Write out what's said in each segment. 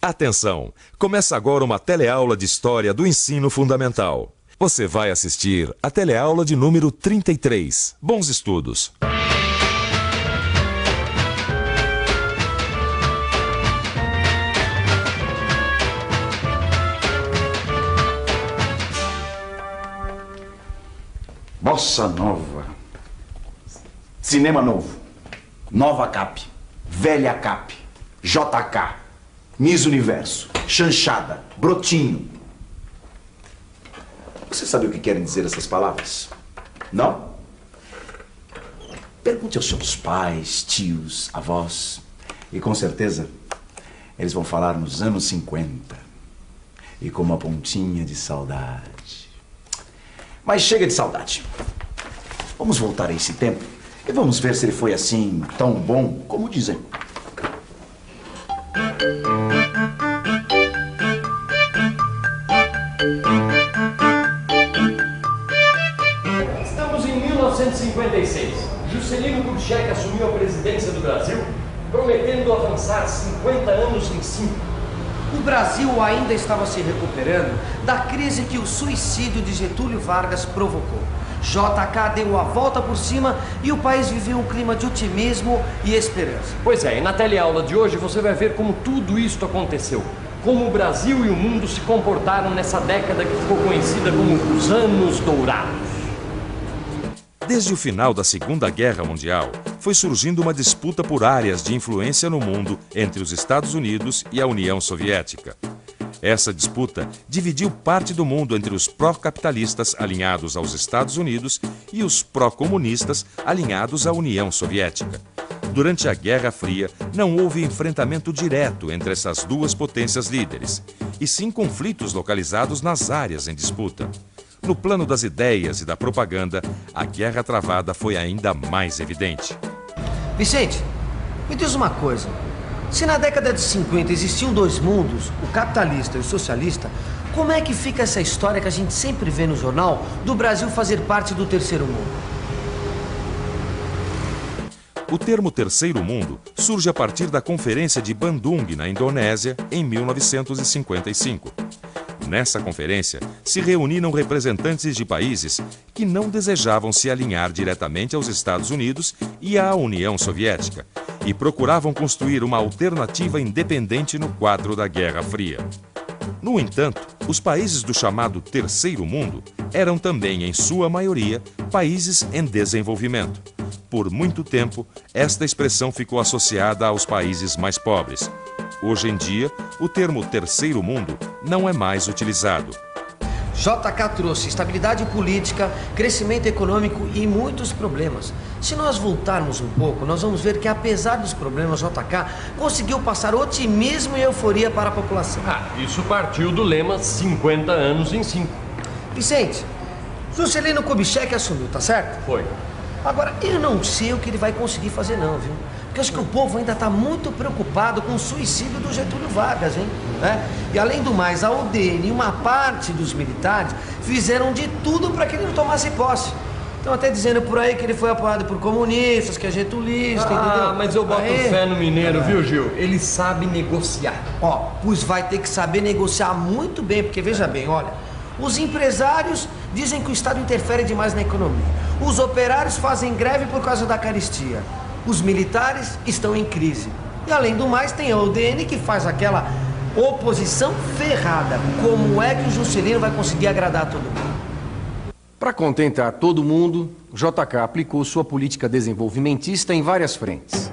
Atenção! Começa agora uma teleaula de História do Ensino Fundamental. Você vai assistir a teleaula de número 33. Bons estudos! Bossa Nova, Cinema Novo, Nova Cap, Velha Cap, JK, Miss Universo, Chanchada, Brotinho. Você sabe o que querem dizer essas palavras? Não? Pergunte aos seus pais, tios, avós, e com certeza eles vão falar nos anos 50 e com uma pontinha de saudade. Mas chega de saudade. Vamos voltar a esse tempo e vamos ver se ele foi assim tão bom como dizem. Estamos em 1956. Juscelino Kubitschek assumiu a presidência do Brasil, prometendo avançar 50 anos em 5. O Brasil ainda estava se recuperando da crise que o suicídio de Getúlio Vargas provocou. JK deu a volta por cima e o país viveu um clima de otimismo e esperança. Pois é, e na teleaula de hoje você vai ver como tudo isto aconteceu. Como o Brasil e o mundo se comportaram nessa década que ficou conhecida como os Anos Dourados. Desde o final da Segunda Guerra Mundial, foi surgindo uma disputa por áreas de influência no mundo entre os Estados Unidos e a União Soviética. Essa disputa dividiu parte do mundo entre os pró-capitalistas alinhados aos Estados Unidos e os pró-comunistas alinhados à União Soviética. Durante a Guerra Fria, não houve enfrentamento direto entre essas duas potências líderes, e sim conflitos localizados nas áreas em disputa. No plano das ideias e da propaganda, a guerra travada foi ainda mais evidente. Vicente, me diz uma coisa. Se na década de 50 existiam dois mundos, o capitalista e o socialista, como é que fica essa história que a gente sempre vê no jornal do Brasil fazer parte do terceiro mundo? O termo terceiro mundo surge a partir da Conferência de Bandung, na Indonésia, em 1955. Nessa conferência, se reuniram representantes de países que não desejavam se alinhar diretamente aos Estados Unidos e à União Soviética e procuravam construir uma alternativa independente no quadro da Guerra Fria. No entanto, os países do chamado Terceiro Mundo eram também, em sua maioria, países em desenvolvimento. Por muito tempo, esta expressão ficou associada aos países mais pobres. Hoje em dia, o termo Terceiro Mundo não é mais utilizado. JK trouxe estabilidade política, crescimento econômico e muitos problemas. Se nós voltarmos um pouco, nós vamos ver que, apesar dos problemas, JK conseguiu passar otimismo e euforia para a população. Isso partiu do lema 50 anos em 5. Vicente, Juscelino Kubitschek assumiu, tá certo? Foi. Agora, eu não sei o que ele vai conseguir fazer não, viu? Porque acho que o povo ainda está muito preocupado com o suicídio do Getúlio Vargas, hein? E além do mais, a UDN e uma parte dos militares fizeram de tudo para que ele não tomasse posse. Estão até dizendo por aí que ele foi apoiado por comunistas, que é getulista, entendeu? Mas eu boto fé no mineiro, viu, Gil? Ele sabe negociar. Pois vai ter que saber negociar muito bem, porque veja bem, olha, os empresários dizem que o Estado interfere demais na economia. Os operários fazem greve por causa da caristia. Os militares estão em crise. E além do mais, tem a UDN que faz aquela oposição ferrada. Como é que o Juscelino vai conseguir agradar todo mundo? Para contentar todo mundo, o JK aplicou sua política desenvolvimentista em várias frentes.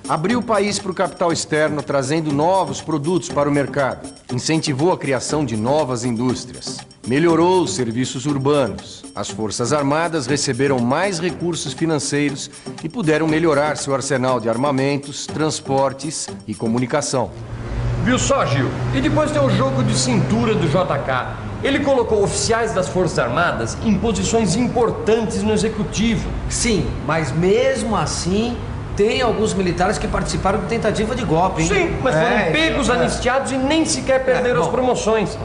Abriu o país para o capital externo, trazendo novos produtos para o mercado. Incentivou a criação de novas indústrias. Melhorou os serviços urbanos. As Forças Armadas receberam mais recursos financeiros e puderam melhorar seu arsenal de armamentos, transportes e comunicação. Viu só, Gil? E depois tem o jogo de cintura do JK. Ele colocou oficiais das Forças Armadas em posições importantes no Executivo. Sim, mas mesmo assim, tem alguns militares que participaram de tentativa de golpe, hein? Sim, mas foram pegos, anistiados e nem sequer perderam as promoções.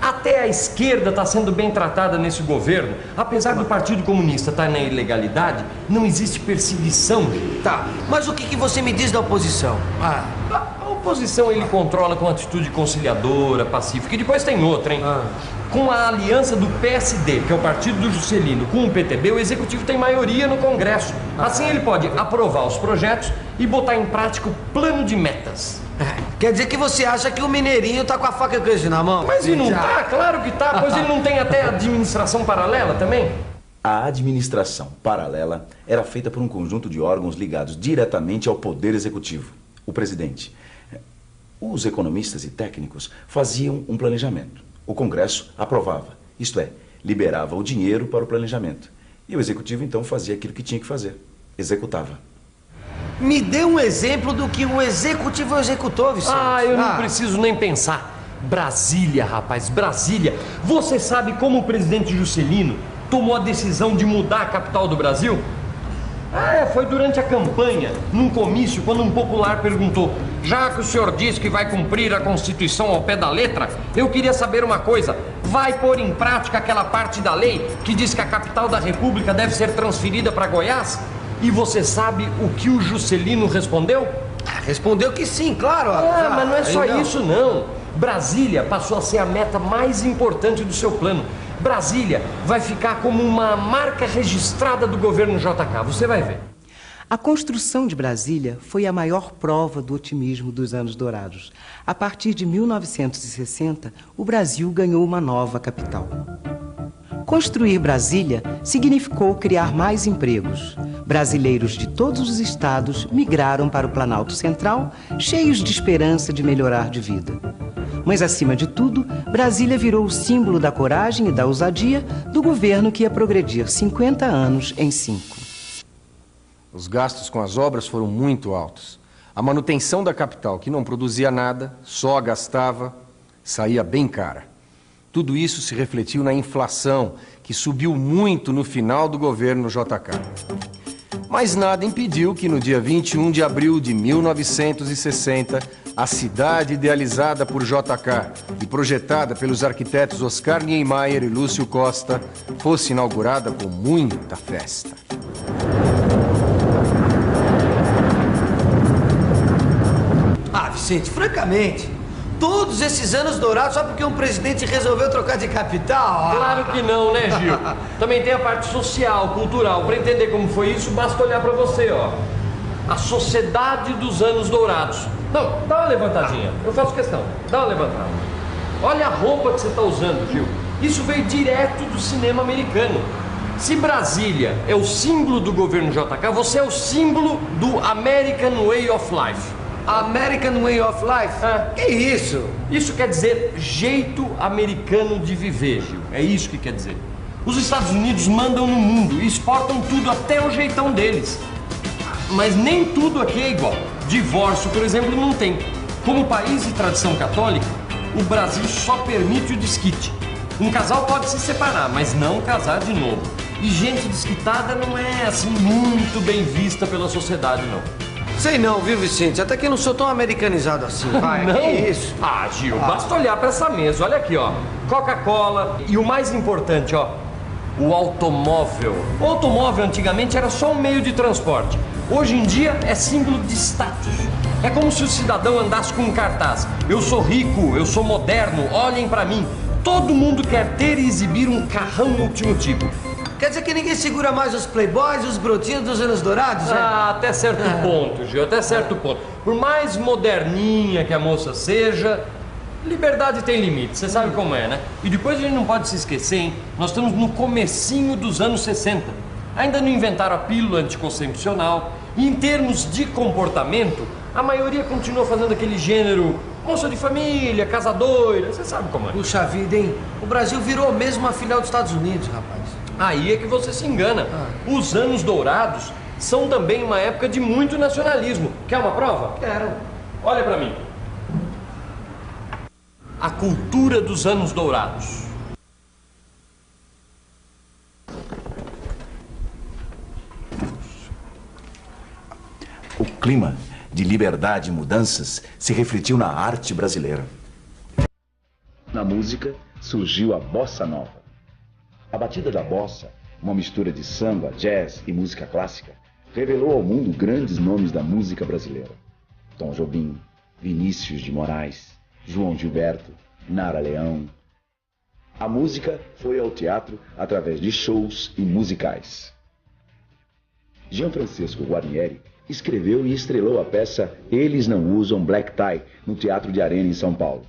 Até a esquerda está sendo bem tratada nesse governo. Apesar do Partido Comunista estar na ilegalidade, não existe perseguição. Tá, mas o que você me diz da oposição? A oposição ele controla com atitude conciliadora, pacífica. E depois tem outra, hein? Com a aliança do PSD, que é o partido do Juscelino, com o PTB, o Executivo tem maioria no Congresso. Assim ele pode aprovar os projetos e botar em prática o plano de metas. Quer dizer que você acha que o Mineirinho tá com a faca e o queijo na mão? Mas ele não tá? Claro que tá, pois ele não tem até administração paralela também? A administração paralela era feita por um conjunto de órgãos ligados diretamente ao poder executivo, o presidente. Os economistas e técnicos faziam um planejamento. O Congresso aprovava, isto é, liberava o dinheiro para o planejamento. E o executivo então fazia aquilo que tinha que fazer, executava. Me dê um exemplo do que o executivo executou, Vicente. Eu não preciso nem pensar. Brasília, rapaz, Brasília. Você sabe como o presidente Juscelino tomou a decisão de mudar a capital do Brasil? Foi durante a campanha, num comício, quando um popular perguntou: já que o senhor diz que vai cumprir a Constituição ao pé da letra, eu queria saber uma coisa: vai pôr em prática aquela parte da lei que diz que a capital da República deve ser transferida para Goiás? E você sabe o que o Juscelino respondeu? Respondeu que sim, claro. Mas não é só isso, não. Brasília passou a ser a meta mais importante do seu plano. Brasília vai ficar como uma marca registrada do governo JK. Você vai ver. A construção de Brasília foi a maior prova do otimismo dos anos dourados. A partir de 1960, o Brasil ganhou uma nova capital. Construir Brasília significou criar mais empregos. Brasileiros de todos os estados migraram para o Planalto Central, cheios de esperança de melhorar de vida. Mas, acima de tudo, Brasília virou o símbolo da coragem e da ousadia do governo que ia progredir 50 anos em 5. Os gastos com as obras foram muito altos. A manutenção da capital, que não produzia nada, só gastava, saía bem cara. Tudo isso se refletiu na inflação, que subiu muito no final do governo JK. Mas nada impediu que no dia 21 de abril de 1960, a cidade idealizada por JK e projetada pelos arquitetos Oscar Niemeyer e Lúcio Costa fosse inaugurada com muita festa. Vicente, francamente, todos esses anos dourados só porque um presidente resolveu trocar de capital? Claro que não, né, Gil? Também tem a parte social, cultural. Para entender como foi isso, basta olhar para você, ó. A Sociedade dos Anos Dourados. Não, dá uma levantadinha. Eu faço questão. Dá uma levantada. Olha a roupa que você está usando, Gil. Isso veio direto do cinema americano. Se Brasília é o símbolo do governo JK, você é o símbolo do American Way of Life. American Way of Life? Que isso? Isso quer dizer jeito americano de viver, Gil. É isso que quer dizer. Os Estados Unidos mandam no mundo e exportam tudo até o jeitão deles. Mas nem tudo aqui é igual. Divórcio, por exemplo, não tem. Como país de tradição católica, o Brasil só permite o desquite. Um casal pode se separar, mas não casar de novo. E gente desquitada não é assim muito bem vista pela sociedade, não. Sei não, viu, Vicente? Até que eu não sou tão americanizado assim. Vai, não? Que isso? Gil, basta olhar para essa mesa. Olha aqui, ó. Coca-Cola e o mais importante, ó, o automóvel. O automóvel antigamente era só um meio de transporte. Hoje em dia é símbolo de status. É como se o cidadão andasse com um cartaz: eu sou rico, eu sou moderno, olhem para mim. Todo mundo quer ter e exibir um carrão último tipo. Quer dizer que ninguém segura mais os playboys e os brotinhos dos anos dourados, né? Até certo ponto, Gil, até certo ponto. Por mais moderninha que a moça seja, liberdade tem limite, você sabe como é, né? E depois a gente não pode se esquecer, hein? Nós estamos no comecinho dos anos 60. Ainda não inventaram a pílula anticoncepcional. E em termos de comportamento, a maioria continua fazendo aquele gênero moça de família, casadoira, você sabe como é. Puxa vida, hein? O Brasil virou mesmo uma filial dos Estados Unidos, rapaz. Aí é que você se engana. Os anos dourados são também uma época de muito nacionalismo. Quer uma prova? Quero. Olha pra mim. A cultura dos anos dourados. O clima de liberdade e mudanças se refletiu na arte brasileira. Na música, surgiu a bossa nova. A batida da bossa, uma mistura de samba, jazz e música clássica, revelou ao mundo grandes nomes da música brasileira. Tom Jobim, Vinícius de Moraes, João Gilberto, Nara Leão. A música foi ao teatro através de shows e musicais. Gianfrancesco Guarnieri escreveu e estrelou a peça Eles Não Usam Black Tie no Teatro de Arena, em São Paulo.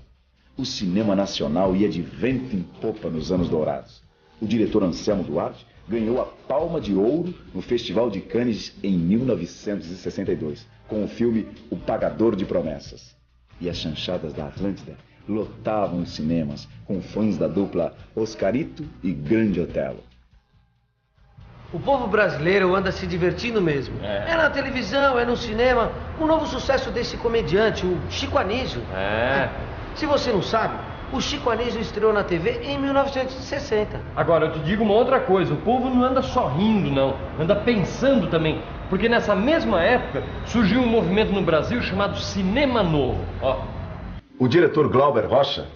O cinema nacional ia de vento em popa nos anos dourados. O diretor Anselmo Duarte ganhou a Palma de Ouro no Festival de Cannes em 1962, com o filme O Pagador de Promessas. E as chanchadas da Atlântida lotavam os cinemas com fãs da dupla Oscarito e Grande Otelo. O povo brasileiro anda se divertindo mesmo. É na televisão, é no cinema. Um novo sucesso desse comediante, o Chico Anísio. Se você não sabe, o Chico Anísio estreou na TV em 1960. Agora, eu te digo uma outra coisa. O povo não anda só rindo, não. Anda pensando também. Porque nessa mesma época surgiu um movimento no Brasil chamado Cinema Novo. Ó. O diretor Glauber Rocha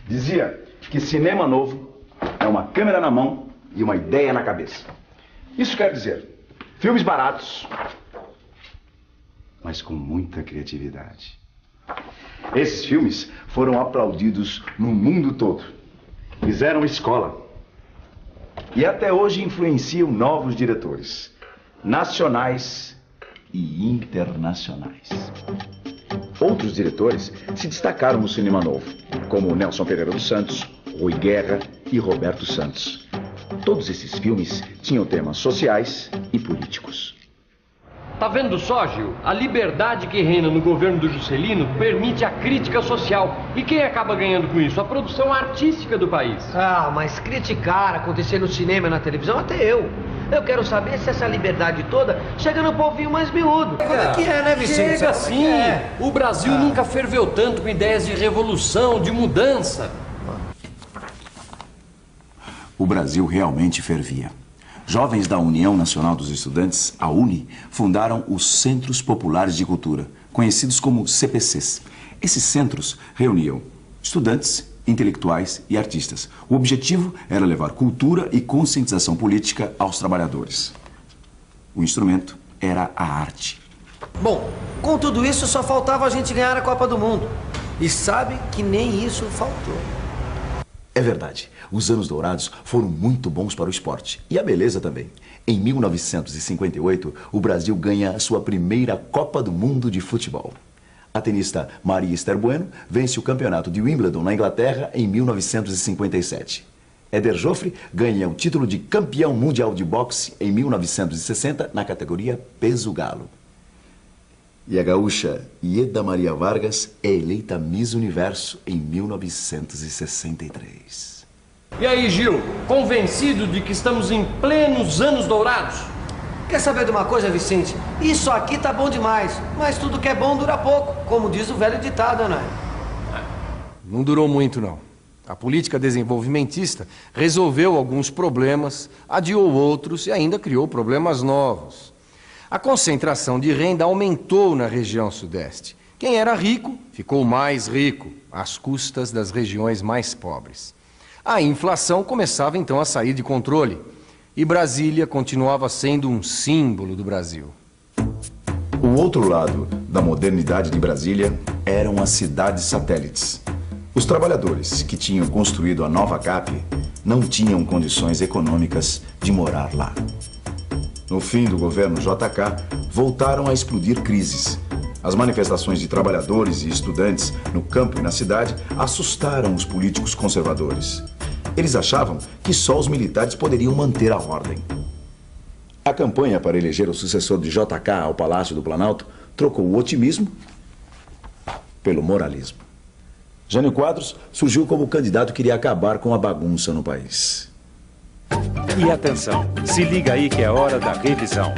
dizia que cinema novo é uma câmera na mão e uma ideia na cabeça. Isso quer dizer, filmes baratos, mas com muita criatividade. Esses filmes foram aplaudidos no mundo todo. Fizeram escola. E até hoje influenciam novos diretores, nacionais e internacionais. Outros diretores se destacaram no cinema novo, como Nelson Pereira dos Santos, Rui Guerra e Roberto Santos. Todos esses filmes tinham temas sociais e políticos. Tá vendo só, Gil? A liberdade que reina no governo do Juscelino permite a crítica social. E quem acaba ganhando com isso? A produção artística do país. Ah, mas criticar acontecer no cinema e na televisão, até eu. Eu quero saber se essa liberdade toda chega no povinho mais miúdo. Como é que é, né, Vicente? Chega sim. O Brasil nunca ferveu tanto com ideias de revolução, de mudança. O Brasil realmente fervia. Jovens da União Nacional dos Estudantes, a UNE, fundaram os Centros Populares de Cultura, conhecidos como CPCs. Esses centros reuniam estudantes, intelectuais e artistas. O objetivo era levar cultura e conscientização política aos trabalhadores. O instrumento era a arte. Bom, com tudo isso só faltava a gente ganhar a Copa do Mundo. E sabe que nem isso faltou. É verdade, os anos dourados foram muito bons para o esporte e a beleza também. Em 1958, o Brasil ganha a sua primeira Copa do Mundo de futebol. A tenista Maria Esther Bueno vence o campeonato de Wimbledon na Inglaterra em 1957. Éder Joffre ganha o título de campeão mundial de boxe em 1960 na categoria peso galo. E a gaúcha Ieda Maria Vargas é eleita Miss Universo em 1963. E aí, Gil? Convencido de que estamos em plenos anos dourados? Quer saber de uma coisa, Vicente? Isso aqui tá bom demais, mas tudo que é bom dura pouco, como diz o velho ditado, né? Não durou muito, não. A política desenvolvimentista resolveu alguns problemas, adiou outros e ainda criou problemas novos. A concentração de renda aumentou na região sudeste. Quem era rico ficou mais rico, às custas das regiões mais pobres. A inflação começava então a sair de controle e Brasília continuava sendo um símbolo do Brasil. O outro lado da modernidade de Brasília eram as cidades satélites. Os trabalhadores que tinham construído a nova CAP não tinham condições econômicas de morar lá. No fim do governo JK, voltaram a explodir crises. As manifestações de trabalhadores e estudantes no campo e na cidade assustaram os políticos conservadores. Eles achavam que só os militares poderiam manter a ordem. A campanha para eleger o sucessor de JK ao Palácio do Planalto trocou o otimismo pelo moralismo. Jânio Quadros surgiu como candidato que iria acabar com a bagunça no país. E atenção, se liga aí que é hora da revisão.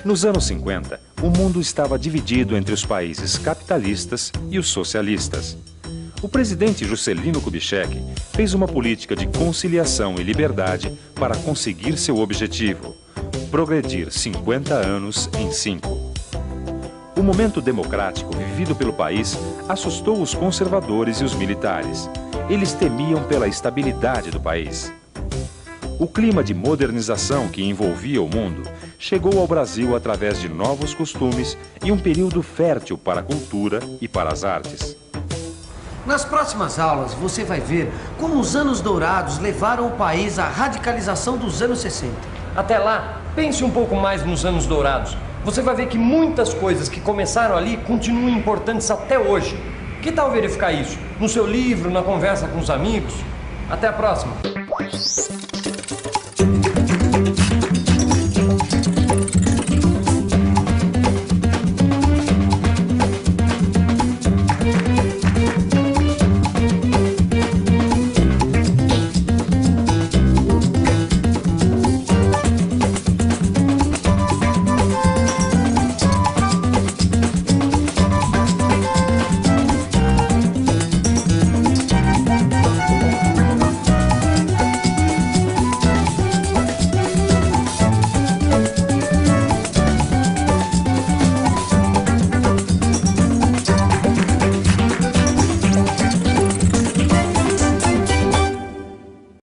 Nos anos 50, o mundo estava dividido entre os países capitalistas e os socialistas. O presidente Juscelino Kubitschek fez uma política de conciliação e liberdade para conseguir seu objetivo: progredir 50 anos em 5. O momento democrático vivido pelo país assustou os conservadores e os militares. eles temiam pela estabilidade do país. O clima de modernização que envolvia o mundo chegou ao Brasil através de novos costumes e um período fértil para a cultura e para as artes. Nas próximas aulas, você vai ver como os anos dourados levaram o país à radicalização dos anos 60. Até lá, pense um pouco mais nos anos dourados. Você vai ver que muitas coisas que começaram ali continuam importantes até hoje. Que tal verificar isso? No seu livro, na conversa com os amigos? Até a próxima!